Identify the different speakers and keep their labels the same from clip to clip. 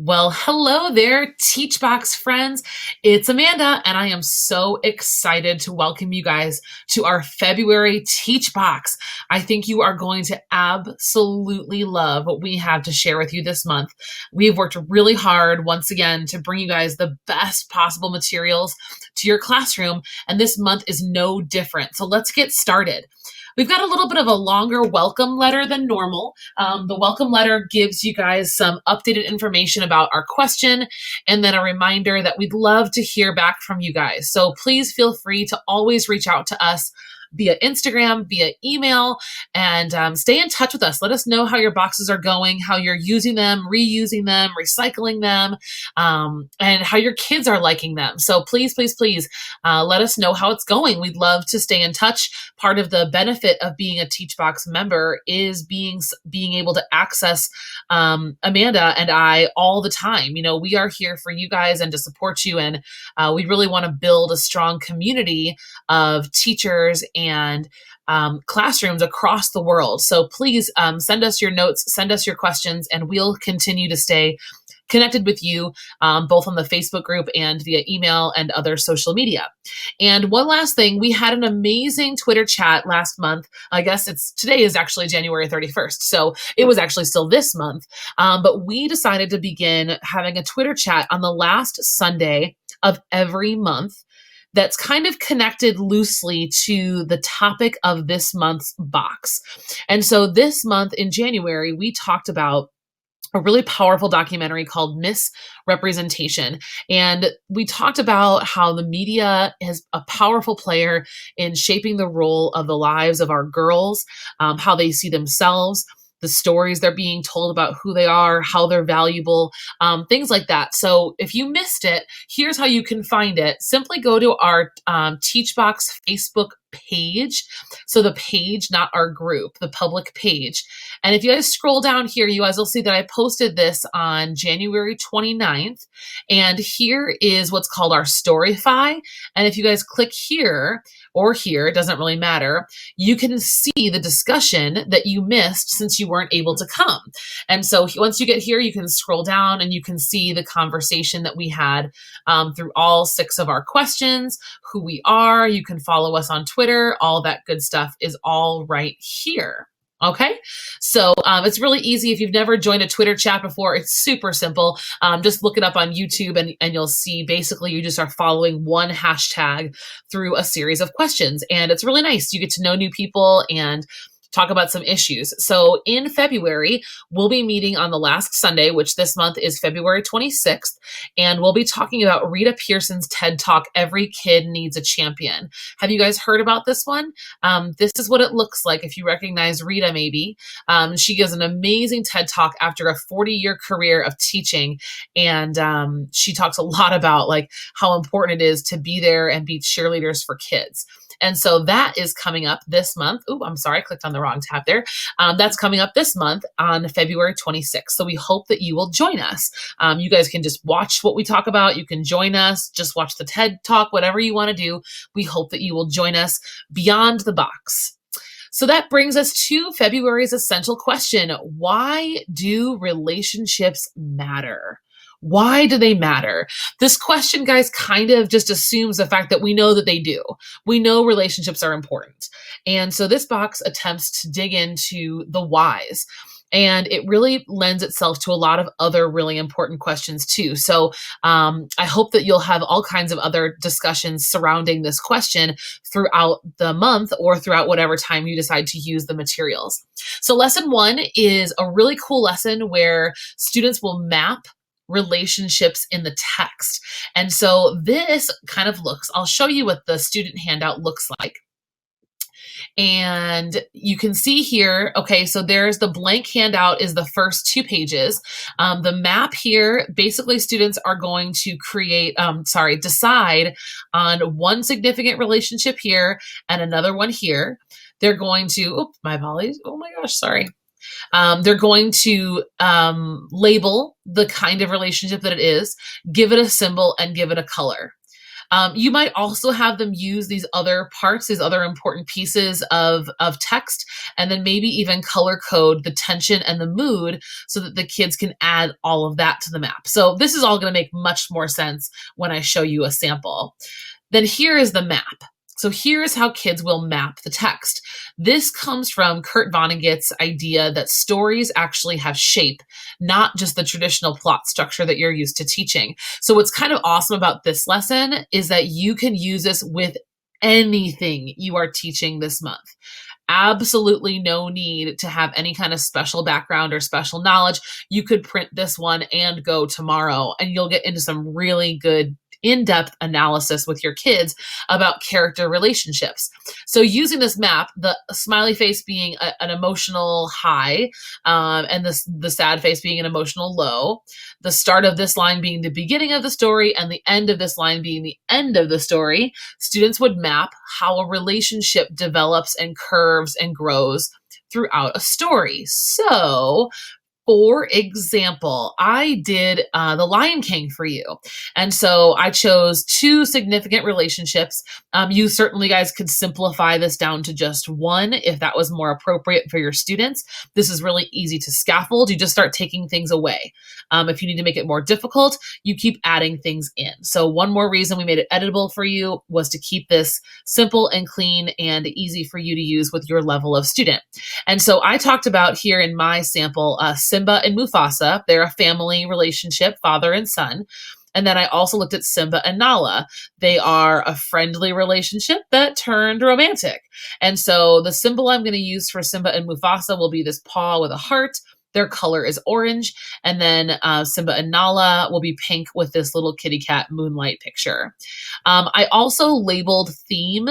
Speaker 1: Well, hello there, Teachbox friends. It's Amanda, and I am so excited to welcome you guys to our February Teachbox. I think you are going to absolutely love what we have to share with you this month. We've worked really hard once again to bring you guys the best possible materials to your classroom, and this month is no different. So let's get started. We've got a little bit of a longer welcome letter than normal. The welcome letter gives you guys some updated information about our question and then a reminder that we'd love to hear back from you guys. So please feel free to always reach out to us via Instagram, via email, and stay in touch with us. Let us know how your boxes are going, how you're using them, reusing them, recycling them, and how your kids are liking them. So please, please, please let us know how it's going. We'd love to stay in touch. Part of the benefit of being a Teachbox member is being able to access Amanda and I all the time. You know, we are here for you guys and to support you, and we really want to build a strong community of teachers and classrooms across the world. So please send us your notes, send us your questions, and we'll continue to stay connected with you both on the Facebook group and via email and other social media. And one last thing, we had an amazing Twitter chat last month. I guess today is actually January 31st, so it was actually still this month. But we decided to begin having a Twitter chat on the last Sunday of every month that's kind of connected loosely to the topic of this month's box. And so this month in January, we talked about a really powerful documentary called Misrepresentation. And we talked about how the media is a powerful player in shaping the role of the lives of our girls, how they see themselves, the stories they're being told about who they are, how they're valuable, things like that. So if you missed it, here's how you can find it. Simply go to our Teachbox Facebook page. So the page, not our group, the public page. And if you guys scroll down here, you guys will see that I posted this on January 29th. And here is what's called our Storyfy. And if you guys click here or here, it doesn't really matter, you can see the discussion that you missed since you weren't able to come. And so once you get here, you can scroll down and you can see the conversation that we had through all 6 of our questions, who we are. You can follow us on Twitter. All that good stuff is all right here. Okay, so it's really easy. If you've never joined a Twitter chat before, it's super simple. Just look it up on YouTube and you'll see basically you just are following one hashtag through a series of questions. And it's really nice. You get to know new people and talk about some issues. So in February, we'll be meeting on the last Sunday, which this month is February 26th, and we'll be talking about Rita Pierson's TED Talk, Every Kid Needs a Champion. Have you guys heard about this one? This is what it looks like if you recognize Rita maybe. She gives an amazing TED Talk after a 40-year career of teaching, and she talks a lot about like how important it is to be there and be cheerleaders for kids. And so that is coming up this month. Oh, I'm sorry, I clicked on the wrong tab there. That's coming up this month on February 26th. So we hope that you will join us. You guys can just watch what we talk about. You can join us, just watch the TED Talk, whatever you want to do. We hope that you will join us beyond the box. So that brings us to February's essential question. Why do relationships matter? Why do they matter? This question, guys, kind of just assumes the fact that we know that they do. We know relationships are important. And so this box attempts to dig into the whys. And it really lends itself to a lot of other really important questions too. So I hope that you'll have all kinds of other discussions surrounding this question throughout the month or throughout whatever time you decide to use the materials. So lesson 1 is a really cool lesson where students will map relationships in the text. And so this kind of looks, I'll show you what the student handout looks like. And you can see here, okay, so there's the blank handout is the first 2 pages. The map here, basically students are going to decide on one significant relationship here and another one here. They're going to, my apologies, oh my gosh, sorry. They're going to label the kind of relationship that it is, give it a symbol, and give it a color. You might also have them use these other parts, these other important pieces of text, and then maybe even color code the tension and the mood so that the kids can add all of that to the map. So this is all going to make much more sense when I show you a sample. Then here is the map. So here's how kids will map the text. This comes from Kurt Vonnegut's idea that stories actually have shape, not just the traditional plot structure that you're used to teaching. So what's kind of awesome about this lesson is that you can use this with anything you are teaching this month. Absolutely no need to have any kind of special background or special knowledge. You could print this one and go tomorrow, and you'll get into some really good in-depth analysis with your kids about character relationships. So using this map, the smiley face being an emotional high, and the sad face being an emotional low, the start of this line being the beginning of the story and the end of this line being the end of the story, students would map how a relationship develops and curves and grows throughout a story. So for example, I did The Lion King for you. And so I chose two significant relationships. You certainly guys could simplify this down to just one if that was more appropriate for your students. This is really easy to scaffold. You just start taking things away. If you need to make it more difficult, you keep adding things in. So one more reason we made it editable for you was to keep this simple and clean and easy for you to use with your level of student. And so I talked about here in my sample, Simba and Mufasa. They're a family relationship, father and son. And then I also looked at Simba and Nala. They are a friendly relationship that turned romantic. And so the symbol I'm going to use for Simba and Mufasa will be this paw with a heart. Their color is orange. And then Simba and Nala will be pink with this little kitty cat moonlight picture. I also labeled theme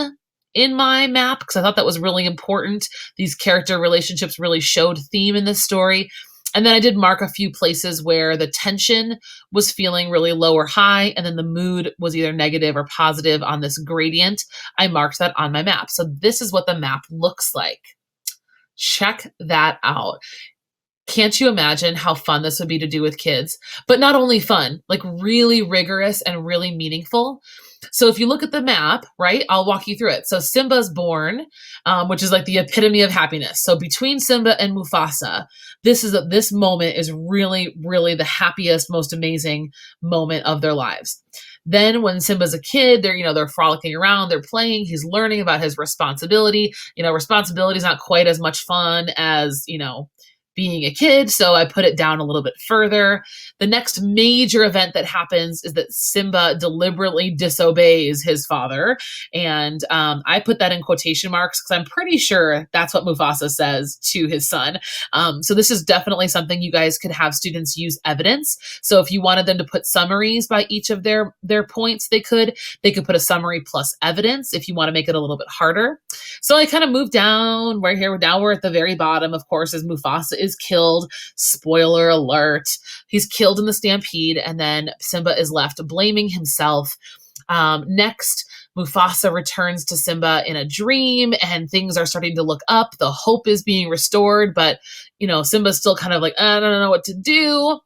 Speaker 1: in my map because I thought that was really important. These character relationships really showed theme in this story. And then I did mark a few places where the tension was feeling really low or high, and then the mood was either negative or positive on this gradient. I marked that on my map. So this is what the map looks like. Check that out. Can't you imagine how fun this would be to do with kids? But not only fun, like really rigorous and really meaningful. So if you look at the map, right, I'll walk you through it. So Simba's born, which is like the epitome of happiness. So between Simba and Mufasa, this moment is really, really the happiest, most amazing moment of their lives. Then when Simba's a kid, they're frolicking around, they're playing, he's learning about his responsibility. Responsibility is not quite as much fun as, being a kid, so I put it down a little bit further. The next major event that happens is that Simba deliberately disobeys his father, and I put that in quotation marks because I'm pretty sure that's what Mufasa says to his son. So this is definitely something you guys could have students use evidence. So if you wanted them to put summaries by each of their points, they could put a summary plus evidence if you want to make it a little bit harder. So I kind of moved down. Now we're at the very bottom, of course, as Mufasa is killed. Spoiler alert. He's killed in the stampede, and then Simba is left blaming himself. Next, Mufasa returns to Simba in a dream, and things are starting to look up. The hope is being restored, but, Simba's still kind of like, I don't know what to do.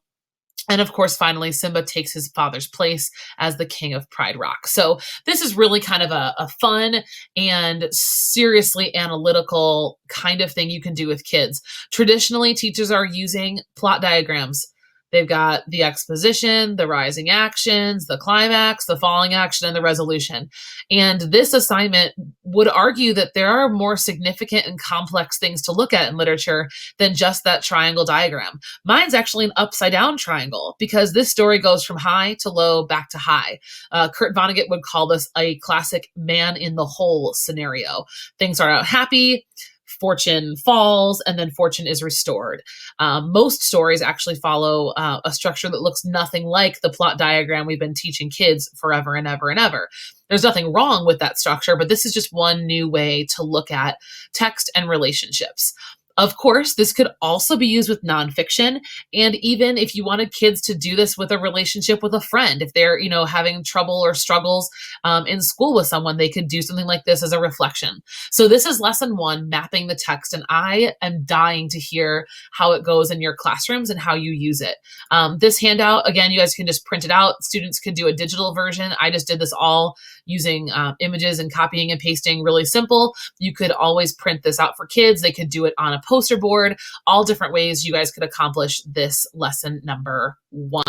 Speaker 1: And of course, finally, Simba takes his father's place as the king of Pride Rock. So this is really kind of a fun and seriously analytical kind of thing you can do with kids. Traditionally, teachers are using plot diagrams. They've got the exposition, the rising actions, the climax, the falling action, and the resolution. And this assignment would argue that there are more significant and complex things to look at in literature than just that triangle diagram. Mine's actually an upside down triangle because this story goes from high to low, back to high. Kurt Vonnegut would call this a classic man in the hole scenario. Things are out happy, fortune falls, and then fortune is restored. Most stories actually follow a structure that looks nothing like the plot diagram we've been teaching kids forever and ever and ever. There's nothing wrong with that structure, but this is just one new way to look at text and relationships. Of course, this could also be used with nonfiction. And even if you wanted kids to do this with a relationship with a friend, if they're, having trouble or struggles in school with someone, they could do something like this as a reflection. So this is lesson one, mapping the text. And I am dying to hear how it goes in your classrooms and how you use it. This handout, again, you guys can just print it out. Students can do a digital version. I just did this all using images and copying and pasting, really simple. You could always print this out for kids. They could do it on a poster board, all different ways you guys could accomplish this lesson number one.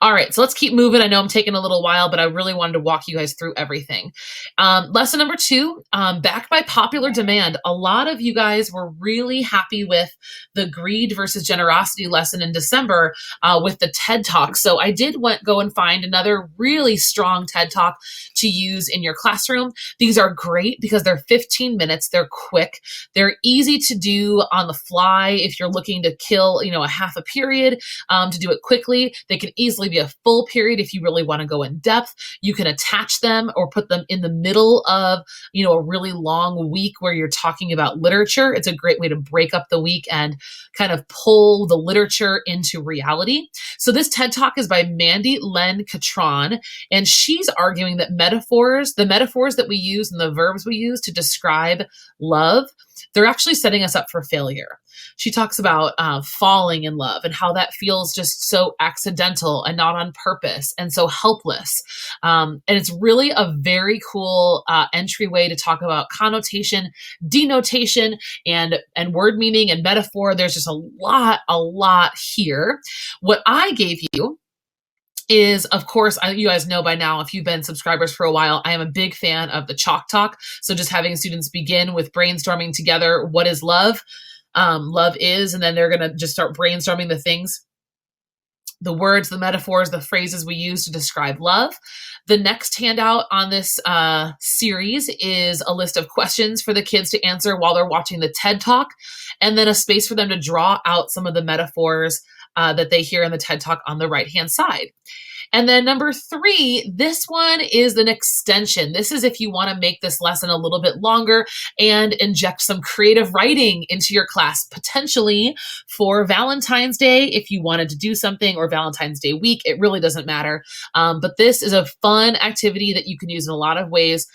Speaker 1: All right, so let's keep moving. I know I'm taking a little while, but I really wanted to walk you guys through everything. Lesson number two, backed by popular demand. A lot of you guys were really happy with the greed versus generosity lesson in December with the TED Talk. So I did go and find another really strong TED Talk to use in your classroom. These are great because they're 15 minutes. They're quick. They're easy to do on the fly if you're looking to kill, a half a period to do it quickly. They can easily be a full period if you really want to go in depth. You can attach them or put them in the middle of, a really long week where you're talking about literature. It's a great way to break up the week and kind of pull the literature into reality. So this TED Talk is by Mandy Len Catron, and she's arguing that the metaphors that we use and the verbs we use to describe love, they're actually setting us up for failure. She talks about falling in love and how that feels just so accidental and not on purpose and so helpless. And it's really a very cool entryway to talk about connotation, denotation, and word meaning and metaphor. There's just a lot here. What I gave you is, of course, you guys know by now, if you've been subscribers for a while, I am a big fan of the Chalk Talk. So just having students begin with brainstorming together, what is love? Love is, and then they're going to just start brainstorming the things, the words, the metaphors, the phrases we use to describe love. The next handout on this series is a list of questions for the kids to answer while they're watching the TED Talk, and then a space for them to draw out some of the metaphors that they hear in the TED Talk on the right-hand side. And then number three, this one is an extension. This is if you want to make this lesson a little bit longer and inject some creative writing into your class, potentially for Valentine's Day, if you wanted to do something, or Valentine's Day week. It really doesn't matter. But this is a fun activity that you can use in a lot of ways.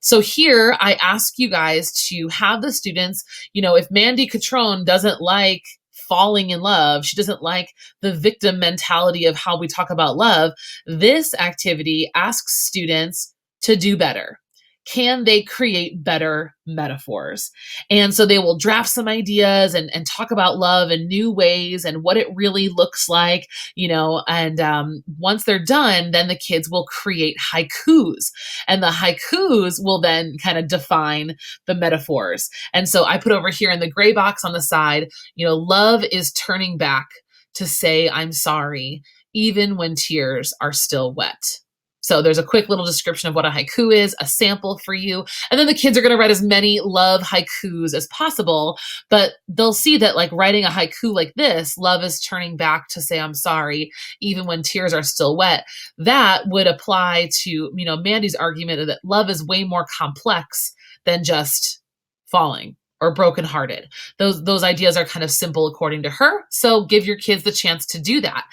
Speaker 1: So here I ask you guys to have the students, if Mandy Catron doesn't like falling in love, she doesn't like the victim mentality of how we talk about love, this activity asks students to do better. Can they create better metaphors? And so they will draft some ideas and talk about love in new ways and what it really looks like, and once they're done, then the kids will create haikus, and the haikus will then kind of define the metaphors. And so I put over here in the gray box on the side, love is turning back to say, I'm sorry, even when tears are still wet. So there's a quick little description of what a haiku is, a sample for you. And then the kids are going to write as many love haikus as possible, but they'll see that like writing a haiku like this, love is turning back to say, I'm sorry, even when tears are still wet. That would apply to, Mandy's argument that love is way more complex than just falling or brokenhearted. Those ideas are kind of simple according to her. So give your kids the chance to do that.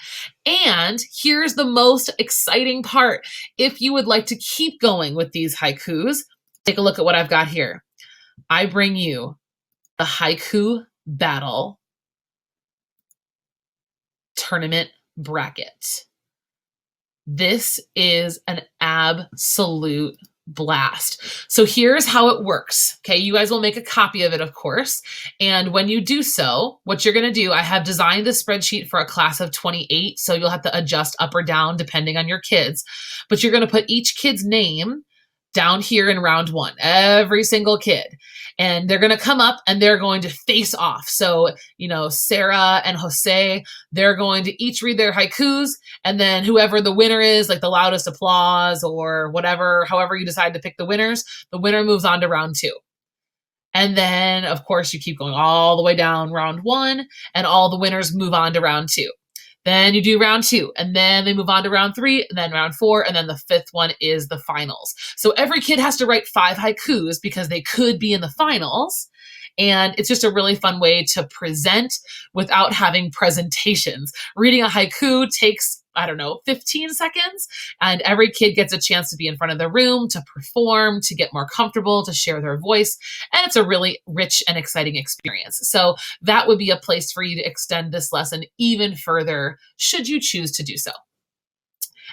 Speaker 1: And here's the most exciting part. If you would like to keep going with these haikus, take a look at what I've got here. I bring you the haiku battle tournament bracket. This is an absolute blast. So here's how it works. Okay, you guys will make a copy of it, of course. And when you do so, what you're going to do, I have designed this spreadsheet for a class of 28, so you'll have to adjust up or down depending on your kids. But you're going to put each kid's name down here in round one, every single kid. And they're going to come up and they're going to face off. So, Sarah and Jose, they're going to each read their haikus. And then whoever the winner is, like the loudest applause or whatever, however you decide to pick the winners, the winner moves on to round two. And then, of course, you keep going all the way down round one, and all the winners move on to round two. Then you do round two, and then they move on to round three, and then round four, and then the fifth one is the finals. So every kid has to write 5 haikus because they could be in the finals. And it's just a really fun way to present without having presentations. Reading a haiku takes, I don't know, 15 seconds, and every kid gets a chance to be in front of the room, to perform, to get more comfortable, to share their voice. And it's a really rich and exciting experience. So that would be a place for you to extend this lesson even further, should you choose to do so.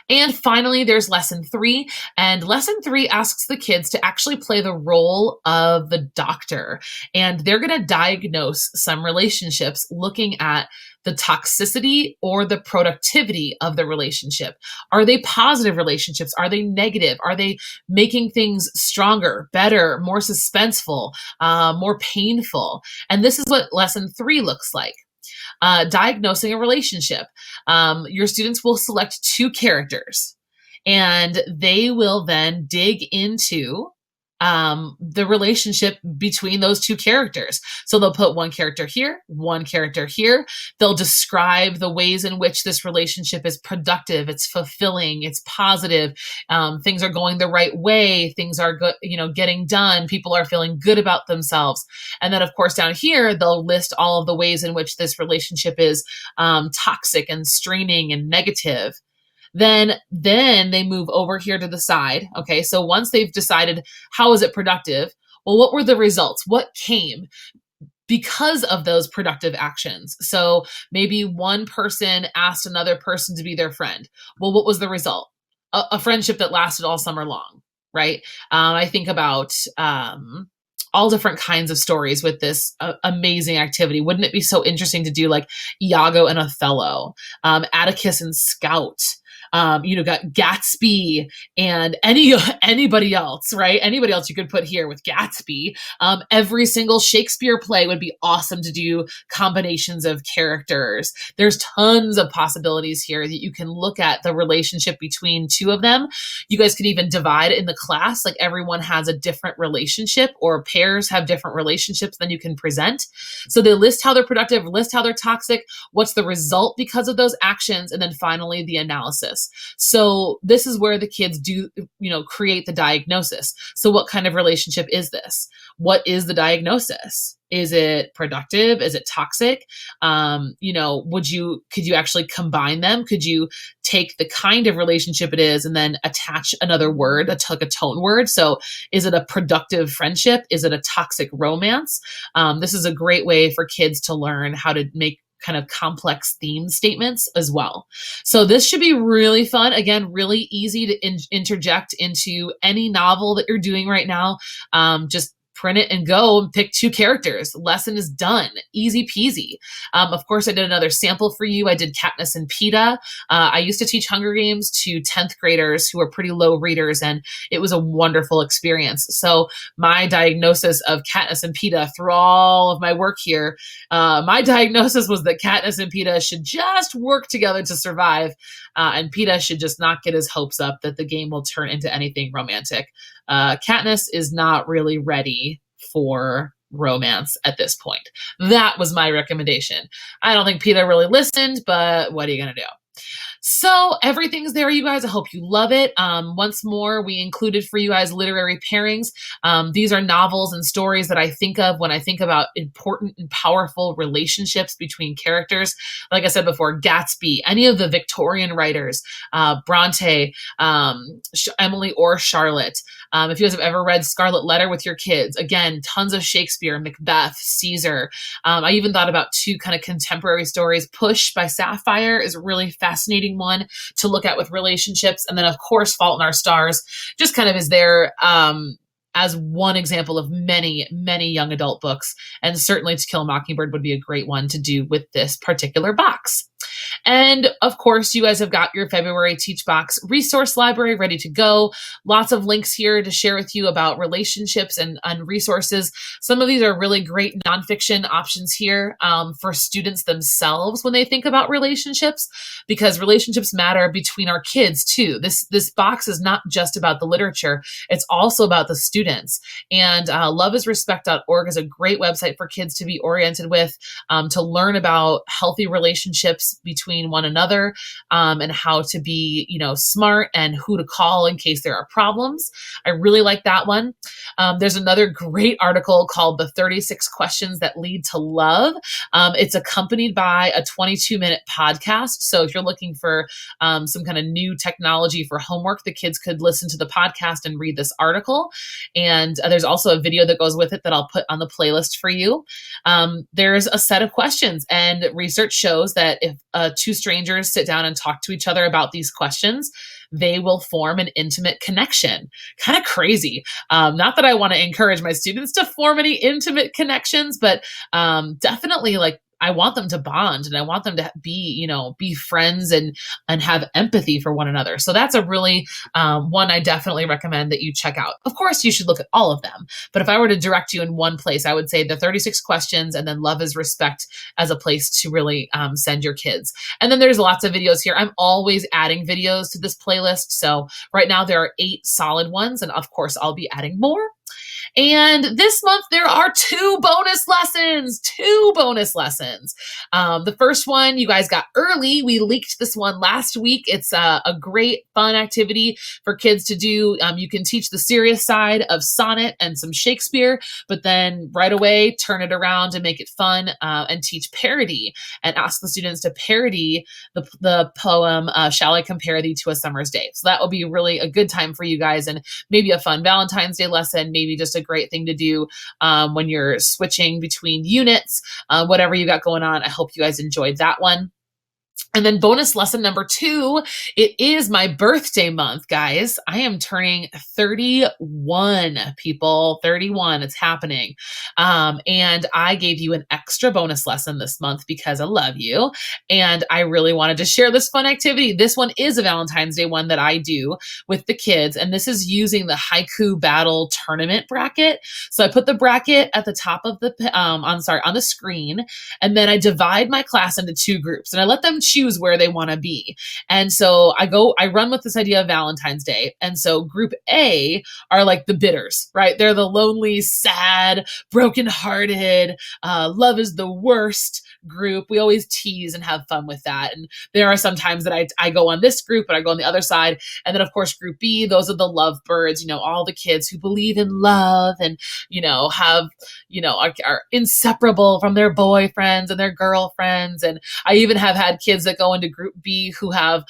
Speaker 1: And finally, there's lesson 3. And lesson 3 asks the kids to actually play the role of the doctor. And they're going to diagnose some relationships looking at the toxicity or the productivity of the relationship. Are they positive relationships? Are they negative? Are they making things stronger, better, more suspenseful, more painful? And this is what lesson 3 looks like. Diagnosing a relationship. Your students will select 2 characters, and they will then dig into the relationship between those 2 characters. So they'll put one character here, one character here. They'll describe the ways in which this relationship is productive, it's fulfilling, it's positive. Things are going the right way. Things are good, getting done. People are feeling good about themselves. And then, of course, down here, they'll list all of the ways in which this relationship is toxic and straining and negative. Then they move over here to the side. Okay, so once they've decided how is it productive, well, what were the results? What came because of those productive actions? So maybe one person asked another person to be their friend. Well, what was the result? A friendship that lasted all summer long, right? I think about all different kinds of stories with this amazing activity. Wouldn't it be so interesting to do like Iago and Othello, Atticus and Scout? Got Gatsby and anybody else, right? Anybody else you could put here with Gatsby. Every single Shakespeare play would be awesome to do combinations of characters. There's tons of possibilities here that you can look at the relationship between 2 of them. You guys could even divide in the class, like everyone has a different relationship, or pairs have different relationships than you can present. So they list how they're productive, list how they're toxic, what's the result because of those actions, and then finally the analysis. So this is where the kids do, create the diagnosis. So what kind of relationship is this? What is the diagnosis? Is it productive? Is it toxic? Could you actually combine them? Could you take the kind of relationship it is and then attach another word, like a tone word? So is it a productive friendship? Is it a toxic romance? This is a great way for kids to learn how to make kind of complex theme statements as well. So this should be really fun. Again, really easy to interject into any novel that you're doing right now. Just print it and go and pick 2 characters. Lesson is done. Easy peasy. Of course, I did another sample for you. I did Katniss and Peeta. I used to teach Hunger Games to 10th graders who are pretty low readers, and it was a wonderful experience. So my diagnosis of Katniss and Peeta through all of my work here, my diagnosis was that Katniss and Peeta should just work together to survive, and Peeta should just not get his hopes up that the game will turn into anything romantic. Katniss is not really ready for romance at this point. That was my recommendation. I don't think Peeta really listened, but what are you going to do? So everything's there, you guys. I hope you love it. Once more, we included for you guys literary pairings. These are novels and stories that I think of when I think about important and powerful relationships between characters. Like I said before, Gatsby, any of the Victorian writers, Bronte, Emily or Charlotte. If you guys have ever read Scarlet Letter with your kids, again, tons of Shakespeare, Macbeth, Caesar. I even thought about 2 kind of contemporary stories. Push by Sapphire is a really fascinating one to look at with relationships. And then, of course, Fault in Our Stars just kind of is there as one example of many, many young adult books. And certainly To Kill a Mockingbird would be a great one to do with this particular box. And of course, you guys have got your February Teachbox resource library ready to go. Lots of links here to share with you about relationships and resources. Some of these are really great nonfiction options here for students themselves when they think about relationships, because relationships matter between our kids too. This box is not just about the literature. It's also about the students. And loveisrespect.org is a great website for kids to be oriented with, to learn about healthy relationships between between one another, and how to be, smart and who to call in case there are problems. I really like that one. There's another great article called The 36 Questions That Lead to Love. It's accompanied by a 22-minute podcast. So if you're looking for some kind of new technology for homework, the kids could listen to the podcast and read this article. And there's also a video that goes with it that I'll put on the playlist for you. There's a set of questions, and research shows that if two strangers sit down and talk to each other about these questions, they will form an intimate connection. Kind of crazy. Not that I want to encourage my students to form any intimate connections, but definitely like I want them to bond, and I want them to be friends and have empathy for one another. So that's a really one I definitely recommend that you check out. Of course, you should look at all of them, but if I were to direct you in one place, I would say the 36 questions and then Love is Respect as a place to really send your kids. And then there's lots of videos here. I'm always adding videos to this playlist. So right now there are 8 solid ones, and of course I'll be adding more. And this month, there are 2 bonus lessons. The first one you guys got early. We leaked this one last week. It's a great fun activity for kids to do. You can teach the serious side of sonnet and some Shakespeare, but then right away turn it around and make it fun and teach parody and ask the students to parody the poem, Shall I Compare Thee to a Summer's Day? So that will be really a good time for you guys, and maybe a fun Valentine's Day lesson, maybe just a great thing to do when you're switching between units, whatever you got going on. I hope you guys enjoyed that one. And then bonus lesson number 2, it is my birthday month, guys. I am turning 31, people. 31, it's happening. And I gave you an extra bonus lesson this month because I love you. And I really wanted to share this fun activity. This one is a Valentine's Day one that I do with the kids. And this is using the haiku battle tournament bracket. So I put the bracket at the top of on the screen. And then I divide my class into 2 groups, and I let them choose where they want to be. And so I run with this idea of Valentine's Day. And so group A are like the bitters, right? They're the lonely, sad, brokenhearted, love is the worst group. We always tease and have fun with that. And there are some times that I go on this group, but I go on the other side. And then of course, group B, those are the lovebirds, all the kids who believe in love and, are inseparable from their boyfriends and their girlfriends. And I even have had kids that go into group B who have,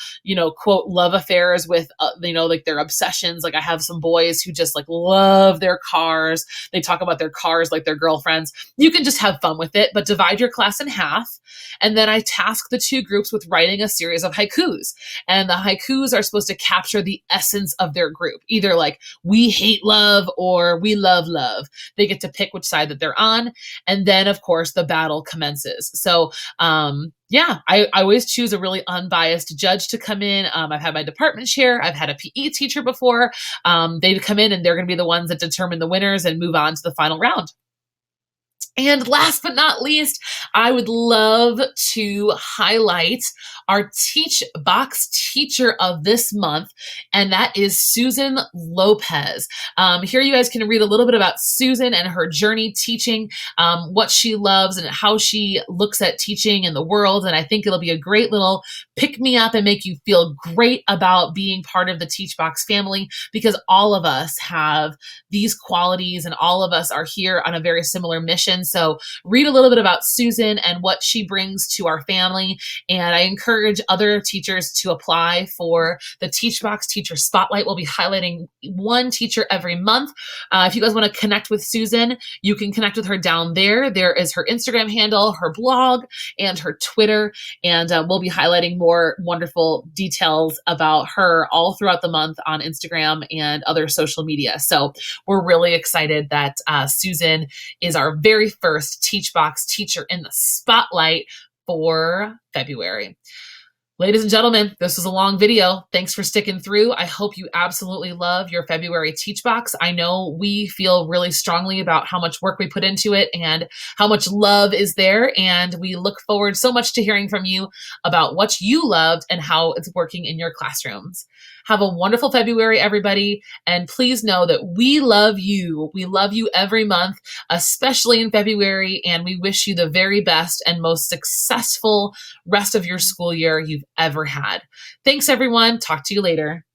Speaker 1: quote, love affairs with, like their obsessions. Like I have some boys who just like love their cars. They talk about their cars like their girlfriends. You can just have fun with it, but divide your class in half. And then I task the 2 groups with writing a series of haikus. And the haikus are supposed to capture the essence of their group, either like we hate love or we love love. They get to pick which side that they're on. And then of course the battle commences. So, I always choose a really unbiased judge to come in. I've had my department chair. I've had a PE teacher before. They come in and they're going to be the ones that determine the winners and move on to the final round. And last but not least, I would love to highlight our Teach Box teacher of this month, and that is Susan Lopez. Here you guys can read a little bit about Susan and her journey teaching, what she loves and how she looks at teaching in the world. And I think it'll be a great little pick-me-up and make you feel great about being part of the Teach Box family, because all of us have these qualities and all of us are here on a very similar mission. So read a little bit about Susan and what she brings to our family. And I encourage other teachers to apply for the Teach Box Teacher Spotlight. We'll be highlighting one teacher every month. If you guys want to connect with Susan, you can connect with her down there. There is her Instagram handle, her blog, and her Twitter. And we'll be highlighting more wonderful details about her all throughout the month on Instagram and other social media. So we're really excited that Susan is our very first Teach Box teacher in the spotlight for February. Ladies and gentlemen, this was a long video. Thanks for sticking through. I hope you absolutely love your February Teach Box. I know we feel really strongly about how much work we put into it and how much love is there. And we look forward so much to hearing from you about what you loved and how it's working in your classrooms. Have a wonderful February, everybody. And please know that we love you. We love you every month, especially in February. And we wish you the very best and most successful rest of your school year you've ever had. Thanks, everyone. Talk to you later.